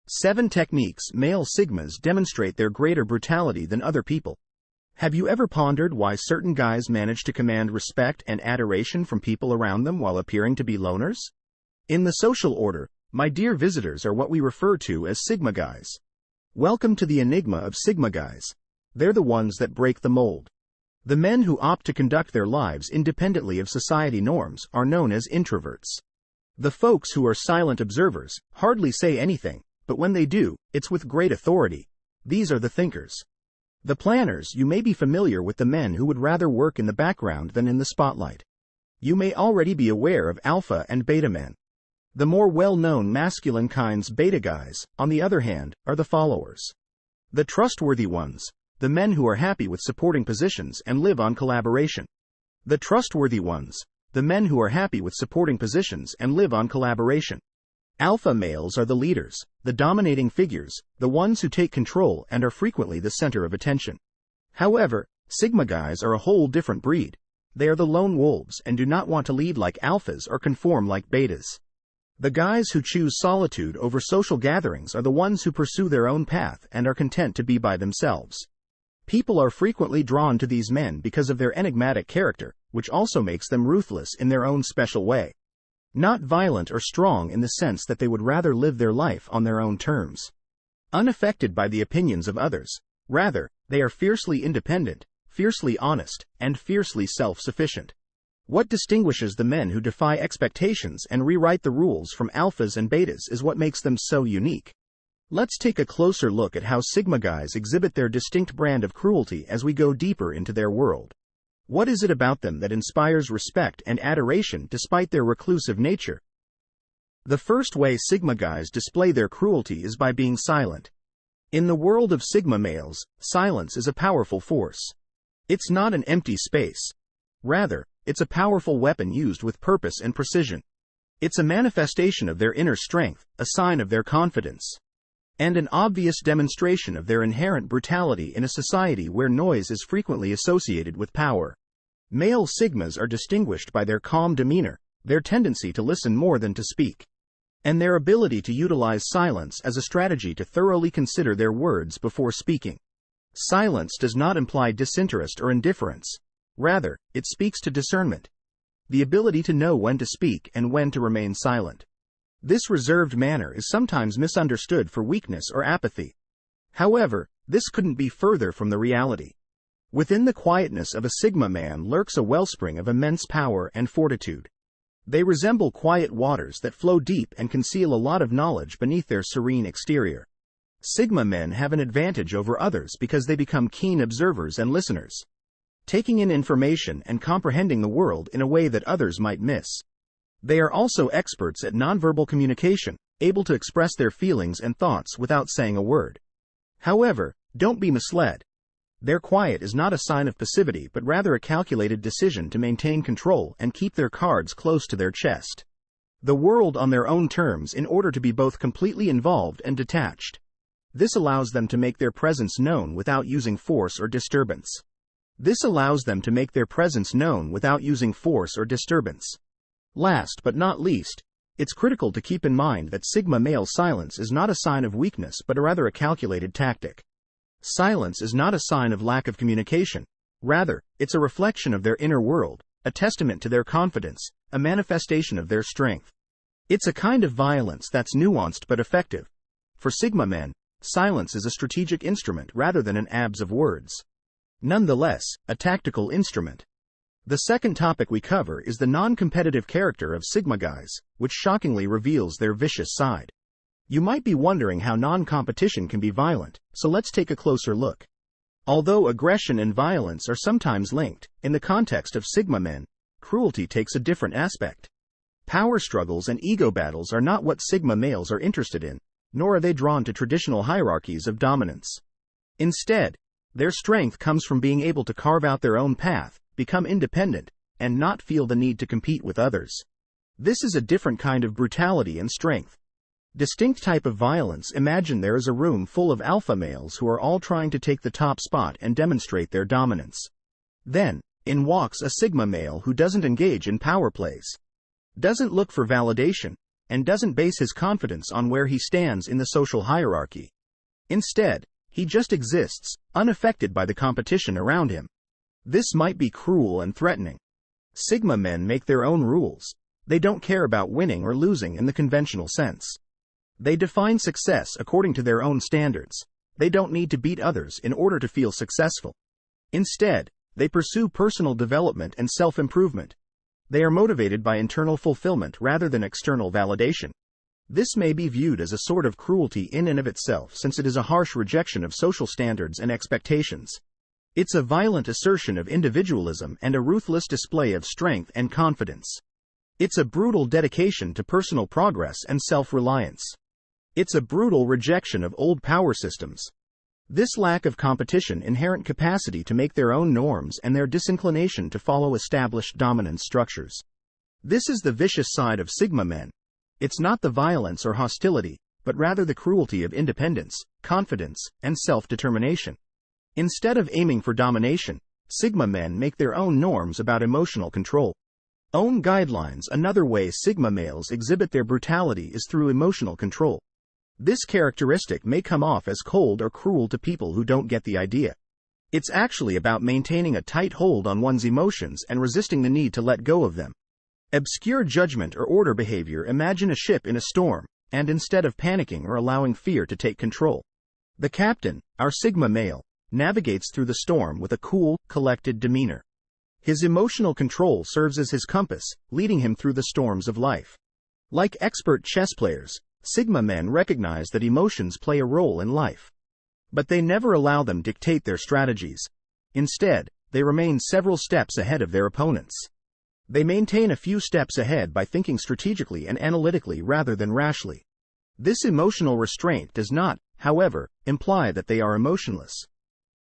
7 techniques male sigmas demonstrate their greater brutality than other people. Have you ever pondered why certain guys manage to command respect and adoration from people around them while appearing to be loners? In the social order, my dear visitors are what we refer to as Sigma guys. Welcome to the enigma of Sigma guys. They're the ones that break the mold. The men who opt to conduct their lives independently of society norms are known as introverts. The folks who are silent observers hardly say anything, but when they do, it's with great authority. These are the thinkers. The planners. You may be familiar with the men who would rather work in the background than in the spotlight. You may already be aware of alpha and beta men. The more well-known masculine kinds, beta guys, on the other hand, are the followers. The trustworthy ones, the men who are happy with supporting positions and live on collaboration. The trustworthy ones, the men who are happy with supporting positions and live on collaboration. Alpha males are the leaders, the dominating figures, the ones who take control and are frequently the center of attention. However, Sigma guys are a whole different breed. They are the lone wolves and do not want to lead like alphas or conform like betas. The guys who choose solitude over social gatherings are the ones who pursue their own path and are content to be by themselves. People are frequently drawn to these men because of their enigmatic character, which also makes them ruthless in their own special way. Not violent or strong in the sense that they would rather live their life on their own terms. Unaffected by the opinions of others. Rather, they are fiercely independent, fiercely honest, and fiercely self-sufficient. What distinguishes the men who defy expectations and rewrite the rules from alphas and betas is what makes them so unique. Let's take a closer look at how Sigma guys exhibit their distinct brand of cruelty as we go deeper into their world. What is it about them that inspires respect and adoration despite their reclusive nature? The first way Sigma guys display their cruelty is by being silent. In the world of Sigma males, silence is a powerful force. It's not an empty space. Rather, it's a powerful weapon used with purpose and precision. It's a manifestation of their inner strength, a sign of their confidence, and an obvious demonstration of their inherent brutality in a society where noise is frequently associated with power. Male Sigmas are distinguished by their calm demeanor, their tendency to listen more than to speak, and their ability to utilize silence as a strategy to thoroughly consider their words before speaking. Silence does not imply disinterest or indifference. Rather, it speaks to discernment, the ability to know when to speak and when to remain silent. This reserved manner is sometimes misunderstood for weakness or apathy. However, this couldn't be further from the reality. Within the quietness of a Sigma man lurks a wellspring of immense power and fortitude. They resemble quiet waters that flow deep and conceal a lot of knowledge beneath their serene exterior. Sigma men have an advantage over others because they become keen observers and listeners, taking in information and comprehending the world in a way that others might miss. They are also experts at nonverbal communication, able to express their feelings and thoughts without saying a word. However, don't be misled. Their quiet is not a sign of passivity but rather a calculated decision to maintain control and keep their cards close to their chest. The world on their own terms in order to be both completely involved and detached. This allows them to make their presence known without using force or disturbance. Last but not least, it's critical to keep in mind that Sigma male silence is not a sign of weakness but rather a calculated tactic. Silence is not a sign of lack of communication. Rather, it's a reflection of their inner world, a testament to their confidence, a manifestation of their strength. It's a kind of violence that's nuanced but effective. For Sigma men, silence is a strategic instrument rather than an abs of words. Nonetheless, a tactical instrument. The second topic we cover is the non-competitive character of Sigma guys, which shockingly reveals their vicious side. You might be wondering how non-competition can be violent, so let's take a closer look. Although aggression and violence are sometimes linked, in the context of Sigma men, cruelty takes a different aspect. Power struggles and ego battles are not what Sigma males are interested in, nor are they drawn to traditional hierarchies of dominance. Instead, their strength comes from being able to carve out their own path, become independent, and not feel the need to compete with others. This is a different kind of brutality and strength. Distinct type of violence. Imagine there is a room full of alpha males who are all trying to take the top spot and demonstrate their dominance. Then, in walks a Sigma male who doesn't engage in power plays, doesn't look for validation, and doesn't base his confidence on where he stands in the social hierarchy. Instead, he just exists, unaffected by the competition around him. This might be cruel and threatening. Sigma men make their own rules. They don't care about winning or losing in the conventional sense. They define success according to their own standards. They don't need to beat others in order to feel successful. Instead, they pursue personal development and self-improvement. They are motivated by internal fulfillment rather than external validation. This may be viewed as a sort of cruelty in and of itself, since it is a harsh rejection of social standards and expectations. It's a violent assertion of individualism and a ruthless display of strength and confidence. It's a brutal dedication to personal progress and self-reliance. It's a brutal rejection of old power systems. This lack of competition, inherent capacity to make their own norms, and their disinclination to follow established dominance structures. This is the vicious side of Sigma men. It's not the violence or hostility, but rather the cruelty of independence, confidence, and self-determination. Instead of aiming for domination, Sigma men make their own norms about emotional control. Own guidelines. Another way Sigma males exhibit their brutality is through emotional control. This characteristic may come off as cold or cruel to people who don't get the idea. It's actually about maintaining a tight hold on one's emotions and resisting the need to let go of them. Obscure judgment or order behavior. Imagine a ship in a storm, and instead of panicking or allowing fear to take control, the captain, our Sigma male, navigates through the storm with a cool, collected demeanor. His emotional control serves as his compass, leading him through the storms of life. Like expert chess players, Sigma men recognize that emotions play a role in life. But they never allow them to dictate their strategies. Instead, they remain several steps ahead of their opponents. They maintain a few steps ahead by thinking strategically and analytically rather than rashly. This emotional restraint does not, however, imply that they are emotionless.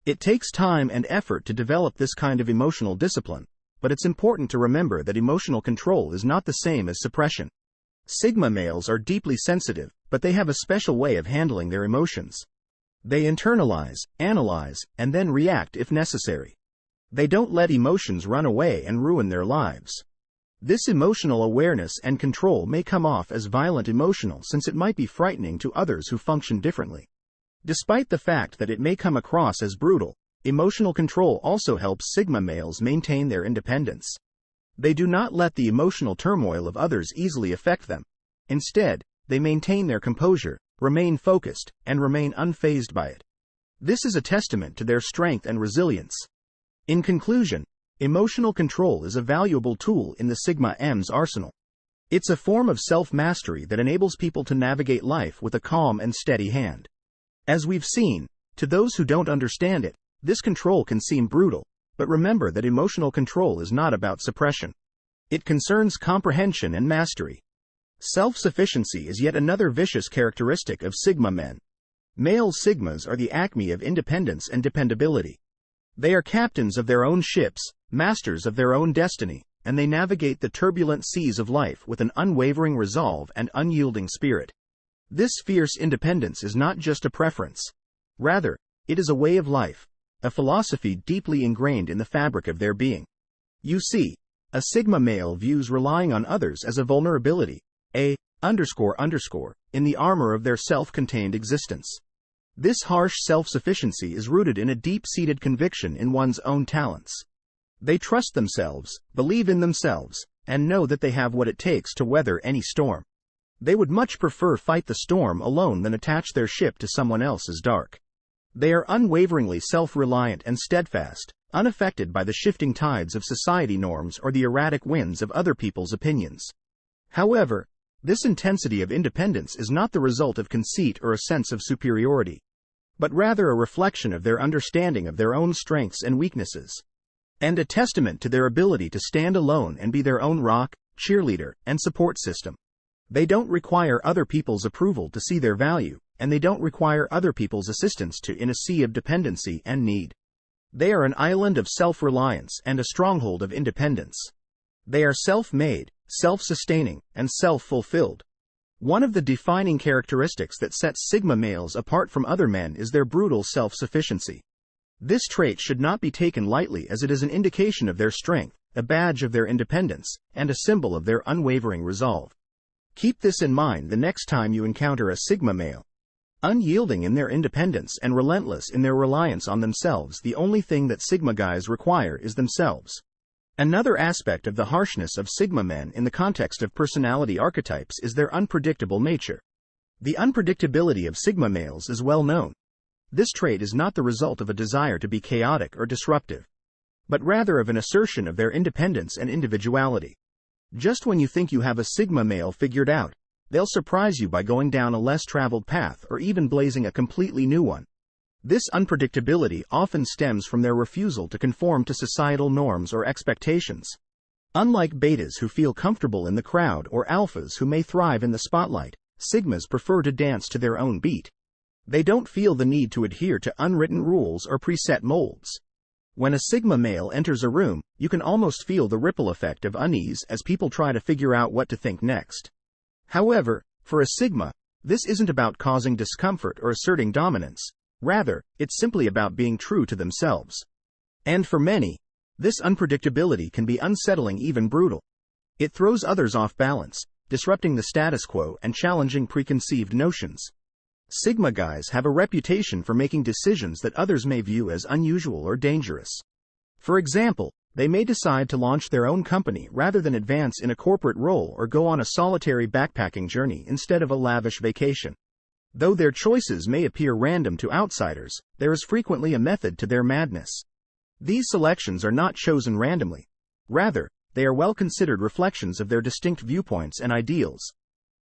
It takes time and effort to develop this kind of emotional discipline, but it's important to remember that emotional control is not the same as suppression. Sigma males are deeply sensitive, but they have a special way of handling their emotions. They internalize, analyze, and then react if necessary. They don't let emotions run away and ruin their lives. This emotional awareness and control may come off as violent emotional, since it might be frightening to others who function differently. Despite the fact that it may come across as brutal, emotional control also helps Sigma males maintain their independence. They do not let the emotional turmoil of others easily affect them. Instead, they maintain their composure, remain focused, and remain unfazed by it. This is a testament to their strength and resilience. In conclusion, emotional control is a valuable tool in the Sigma M's arsenal. It's a form of self-mastery that enables people to navigate life with a calm and steady hand. As we've seen, to those who don't understand it, this control can seem brutal, but remember that emotional control is not about suppression. It concerns comprehension and mastery. Self-sufficiency is yet another vicious characteristic of Sigma men. Male Sigmas are the acme of independence and dependability. They are captains of their own ships, masters of their own destiny, and they navigate the turbulent seas of life with an unwavering resolve and unyielding spirit. This fierce independence is not just a preference. Rather, it is a way of life, a philosophy deeply ingrained in the fabric of their being. You see, a Sigma male views relying on others as a vulnerability, in the armor of their self-contained existence. This harsh self-sufficiency is rooted in a deep-seated conviction in one's own talents. They trust themselves, believe in themselves, and know that they have what it takes to weather any storm. They would much prefer fight the storm alone than attach their ship to someone else's dark. They are unwaveringly self-reliant and steadfast, unaffected by the shifting tides of society norms or the erratic winds of other people's opinions. However, this intensity of independence is not the result of conceit or a sense of superiority, but rather a reflection of their understanding of their own strengths and weaknesses, and a testament to their ability to stand alone and be their own rock, cheerleader, and support system. They don't require other people's approval to see their value, and they don't require other people's assistance in a sea of dependency and need. They are an island of self-reliance and a stronghold of independence. They are self-made, self-sustaining, and self-fulfilled. One of the defining characteristics that sets Sigma males apart from other men is their brutal self-sufficiency. This trait should not be taken lightly, as it is an indication of their strength, a badge of their independence, and a symbol of their unwavering resolve. Keep this in mind the next time you encounter a Sigma male. Unyielding in their independence and relentless in their reliance on themselves, the only thing that Sigma guys require is themselves. Another aspect of the harshness of Sigma men in the context of personality archetypes is their unpredictable nature. The unpredictability of Sigma males is well known. This trait is not the result of a desire to be chaotic or disruptive, but rather of an assertion of their independence and individuality. Just when you think you have a Sigma male figured out, they'll surprise you by going down a less traveled path or even blazing a completely new one. This unpredictability often stems from their refusal to conform to societal norms or expectations. Unlike betas who feel comfortable in the crowd or alphas who may thrive in the spotlight, Sigmas prefer to dance to their own beat. They don't feel the need to adhere to unwritten rules or preset molds. When a Sigma male enters a room, you can almost feel the ripple effect of unease as people try to figure out what to think next. However, for a Sigma, this isn't about causing discomfort or asserting dominance. Rather, it's simply about being true to themselves. And for many, this unpredictability can be unsettling, even brutal. It throws others off balance, disrupting the status quo and challenging preconceived notions. Sigma guys have a reputation for making decisions that others may view as unusual or dangerous. For example, they may decide to launch their own company rather than advance in a corporate role or go on a solitary backpacking journey instead of a lavish vacation. Though their choices may appear random to outsiders, there is frequently a method to their madness. These selections are not chosen randomly. Rather, they are well-considered reflections of their distinct viewpoints and ideals.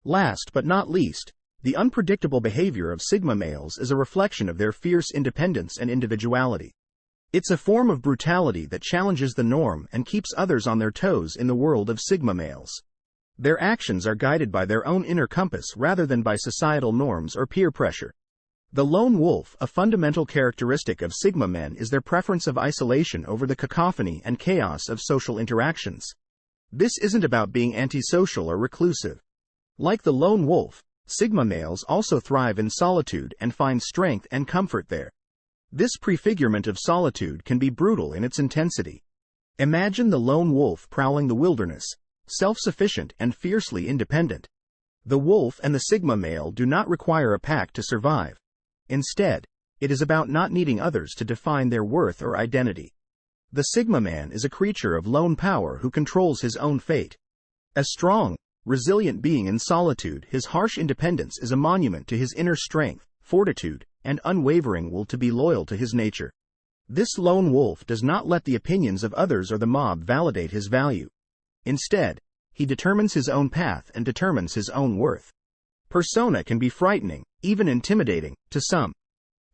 Last but not least, the unpredictable behavior of Sigma males is a reflection of their fierce independence and individuality. It's a form of brutality that challenges the norm and keeps others on their toes in the world of Sigma males. Their actions are guided by their own inner compass rather than by societal norms or peer pressure. The lone wolf, a fundamental characteristic of Sigma men, is their preference of isolation over the cacophony and chaos of social interactions. This isn't about being antisocial or reclusive. Like the lone wolf, Sigma males also thrive in solitude and find strength and comfort there. This prefigurement of solitude can be brutal in its intensity. Imagine the lone wolf prowling the wilderness, self-sufficient and fiercely independent. The wolf and the Sigma male do not require a pack to survive. Instead, it is about not needing others to define their worth or identity. The Sigma man is a creature of lone power who controls his own fate. A strong, resilient being in solitude, his harsh independence is a monument to his inner strength, fortitude, and unwavering will to be loyal to his nature. This lone wolf does not let the opinions of others or the mob validate his value. Instead, he determines his own path and determines his own worth. Persona can be frightening, even intimidating, to some.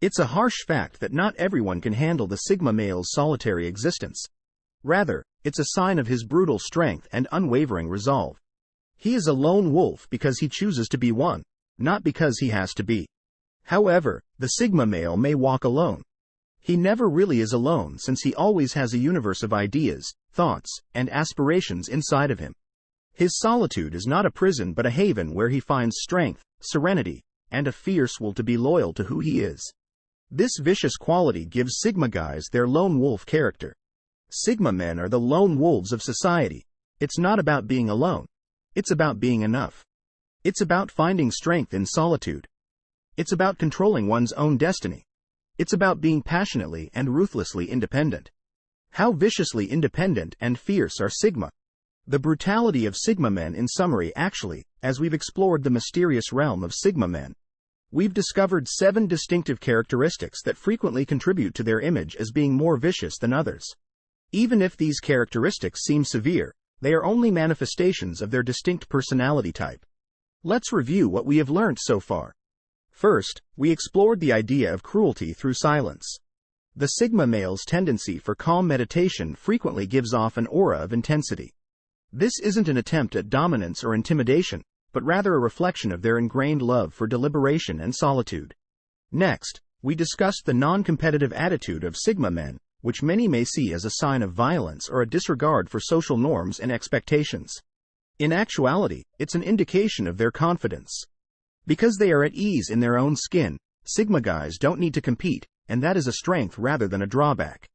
It's a harsh fact that not everyone can handle the Sigma male's solitary existence. Rather, it's a sign of his brutal strength and unwavering resolve. He is a lone wolf because he chooses to be one, not because he has to be. However, the Sigma male may walk alone. He never really is alone since he always has a universe of ideas, thoughts, and aspirations inside of him. His solitude is not a prison but a haven where he finds strength, serenity, and a fierce will to be loyal to who he is. This vicious quality gives Sigma guys their lone wolf character. Sigma men are the lone wolves of society. It's not about being alone. It's about being enough. It's about finding strength in solitude. It's about controlling one's own destiny. It's about being passionately and ruthlessly independent. How viciously independent and fierce are Sigma? The brutality of Sigma men in summary. Actually, as we've explored the mysterious realm of Sigma men, we've discovered 7 distinctive characteristics that frequently contribute to their image as being more vicious than others. Even if these characteristics seem severe, they are only manifestations of their distinct personality type. Let's review what we have learned so far. First, we explored the idea of cruelty through silence. The Sigma male's tendency for calm meditation frequently gives off an aura of intensity. This isn't an attempt at dominance or intimidation, but rather a reflection of their ingrained love for deliberation and solitude. Next, we discussed the non-competitive attitude of Sigma men, which many may see as a sign of violence or a disregard for social norms and expectations. In actuality, it's an indication of their confidence. Because they are at ease in their own skin, Sigma guys don't need to compete, and that is a strength rather than a drawback.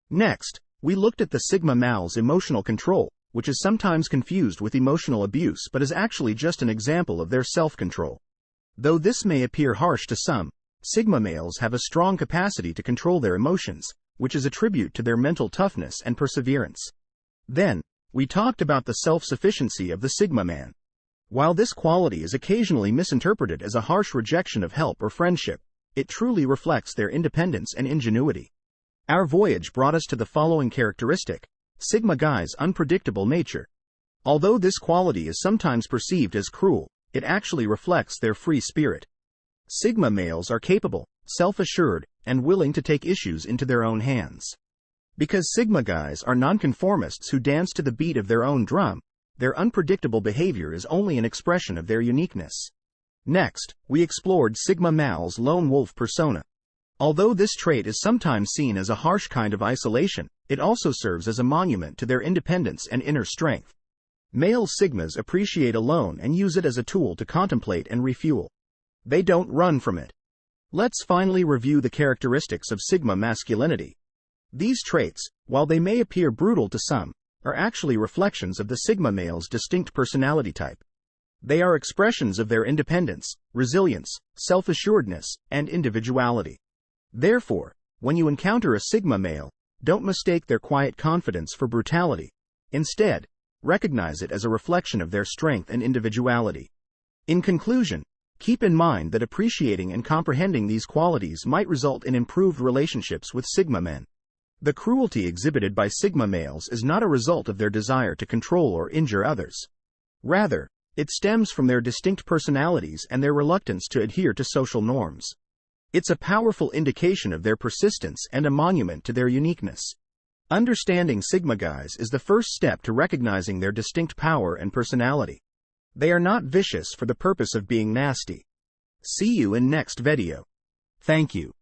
Next, we looked at the Sigma male's emotional control, which is sometimes confused with emotional abuse but is actually just an example of their self-control. Though this may appear harsh to some, Sigma males have a strong capacity to control their emotions, which is a tribute to their mental toughness and perseverance. Then, we talked about the self-sufficiency of the Sigma man. While this quality is occasionally misinterpreted as a harsh rejection of help or friendship, it truly reflects their independence and ingenuity. Our voyage brought us to the following characteristic: Sigma guys' unpredictable nature. Although this quality is sometimes perceived as cruel, it actually reflects their free spirit. Sigma males are capable, self-assured, and willing to take issues into their own hands. Because Sigma guys are nonconformists who dance to the beat of their own drum, their unpredictable behavior is only an expression of their uniqueness. Next, we explored Sigma male's lone wolf persona. Although this trait is sometimes seen as a harsh kind of isolation, it also serves as a monument to their independence and inner strength. Male Sigmas appreciate alone and use it as a tool to contemplate and refuel. They don't run from it. Let's finally review the characteristics of Sigma masculinity. These traits, while they may appear brutal to some, are actually reflections of the Sigma male's distinct personality type. They are expressions of their independence, resilience, self-assuredness, and individuality. Therefore, when you encounter a Sigma male, don't mistake their quiet confidence for brutality. Instead, recognize it as a reflection of their strength and individuality. In conclusion, keep in mind that appreciating and comprehending these qualities might result in improved relationships with Sigma men. The cruelty exhibited by Sigma males is not a result of their desire to control or injure others. Rather, it stems from their distinct personalities and their reluctance to adhere to social norms. It's a powerful indication of their persistence and a monument to their uniqueness. Understanding Sigma guys is the first step to recognizing their distinct power and personality. They are not vicious for the purpose of being nasty. See you in next video. Thank you.